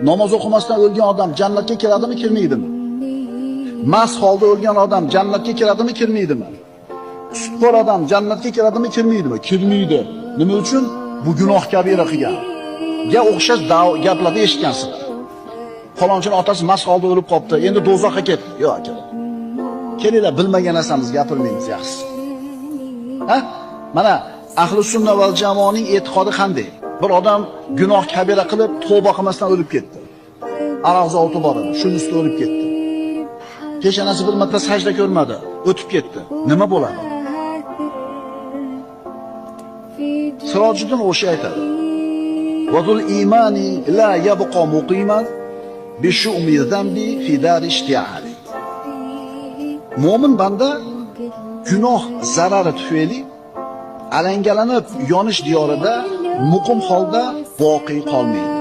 namoz o'qimasdan o'lgan odam jannatga kiradimi, kirmaydimi? Mast holda o'lgan odam jannatga kiradimi, kirmaydimi? Sutxo'r odam jannatga kiradimi, kirmaydimi? Kirmaydi. Nima uchun? Bu gunoh kabira qilgan. Ga o'xshash gaplarni eshitgansizlar. Falonchining otasi mast holda o'lib qopti, endi do'zaxga ketdi. Yo'q aka. Kelinglar, bilmagan narsamiz gapirmaymiz yaxshisi. Ha? Mana ahli sunna va jamoaning e'tiqodi qanday? Bir odam gunoh kabira qilib, tavba qilmasdan o'lib ketdi. Aroq zavodi bor edi, shuning ustida o'lib ketdi. Peshanasi bir marta sajda ko'rmadi, o'tib ketdi. Nima bo'ladi? Sirojiddin o'sha aytadi. Vadul imani la yabqa muqiman bi shu'mi zambi fi dar ishti'ali. Mo'min banda gunoh zarari tufayli alangalanib yonish diyorida muqim holda boqiy qolmaydi.